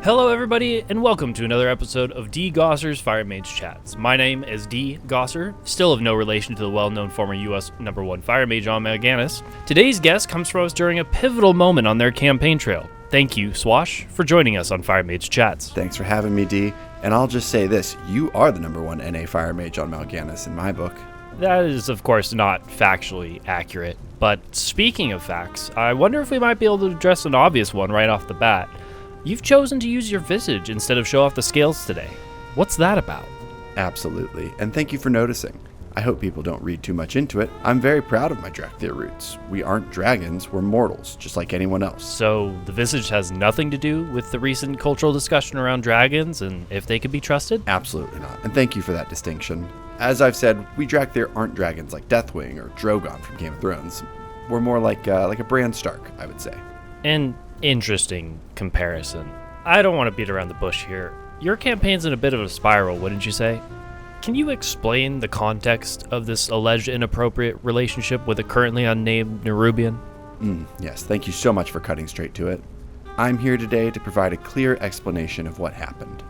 Hello everybody, and welcome to another episode of D. Gausser's Fire Mage Chats. My name is D. Gausser, still of no relation to the well-known former U.S. #1 Fire Mage on Mal'Ganis. Today's guest comes from us during a pivotal moment on their campaign trail. Thank you, Shwash, for joining us on Fire Mage Chats. Thanks for having me, D. And I'll just say this, you are the #1 NA Fire Mage on Mal'Ganis in my book. That is, of course, not factually accurate, but speaking of facts, I wonder if we might be able to address an obvious one right off the bat. You've chosen to use your visage instead of show off the scales today. What's that about? Absolutely, and thank you for noticing. I hope people don't read too much into it. I'm very proud of my Drakthir roots. We aren't dragons, we're mortals, just like anyone else. So the visage has nothing to do with the recent cultural discussion around dragons and if they could be trusted? Absolutely not, and thank you for that distinction. As I've said, we Drakthir aren't dragons like Deathwing or Drogon from Game of Thrones. We're more like a Bran Stark, I would say. An interesting comparison. I don't want to beat around the bush here. Your campaign's in a bit of a spiral, wouldn't you say? Can you explain the context of this alleged inappropriate relationship with a currently unnamed Nerubian? Yes, thank you so much for cutting straight to it. I'm here today to provide a clear explanation of what happened.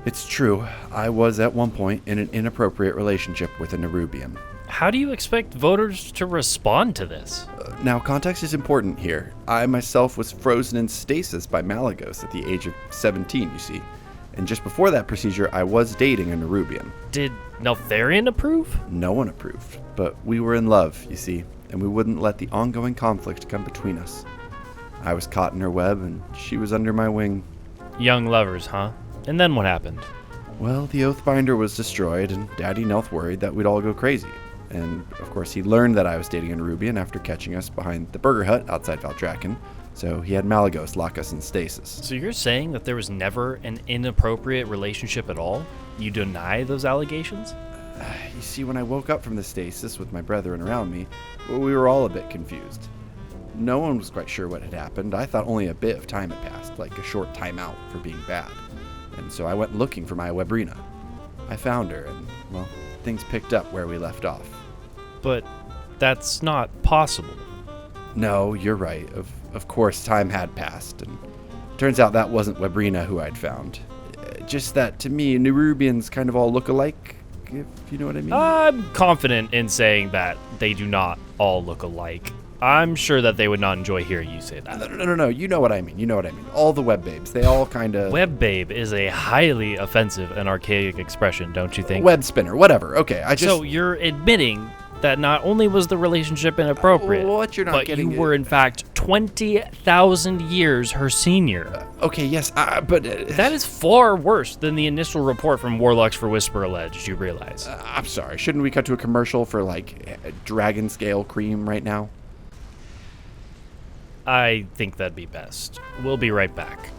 It's true, I was at one point in an inappropriate relationship with a Nerubian. How do you expect voters to respond to this? Now, context is important here. I myself was frozen in stasis by Malagos at the age of 17, you see. And just before that procedure, I was dating a Nerubian. Did Neltharion approve? No one approved, but we were in love, you see, and we wouldn't let the ongoing conflict come between us. I was caught in her web, and she was under my wing. Young lovers, huh? And then what happened? Well, the Oathbinder was destroyed, and Daddy Nelth worried that we'd all go crazy. And, of course, he learned that I was dating a Nerubian after catching us behind the burger hut outside Valdrakken, so he had Malagos lock us in stasis. So you're saying that there was never an inappropriate relationship at all? You deny those allegations? You see, when I woke up from the stasis with my brethren around me, we were all a bit confused. No one was quite sure what had happened. I thought only a bit of time had passed, like a short timeout for being bad. And so I went looking for my Webrina. I found her, and, well, things picked up where we left off. But that's not possible. No, you're right. Of course, time had passed, and turns out that wasn't Webrina who I'd found. Just that, to me, Nerubians kind of all look alike, if you know what I mean. I'm confident in saying that they do not all look alike. I'm sure that they would not enjoy hearing you say that. No. You know what I mean. All the web babes, they all kind of... Web babe is a highly offensive and archaic expression, don't you think? Web spinner, whatever. Okay, So you're admitting that not only was the relationship inappropriate, what you're not but getting you were in fact 20,000 years her senior. Okay, yes, but... that is far worse than the initial report from Warlocks for Whisper alleged, you realize. I'm sorry, shouldn't we cut to a commercial for, dragon scale cream right now? I think that'd be best. We'll be right back.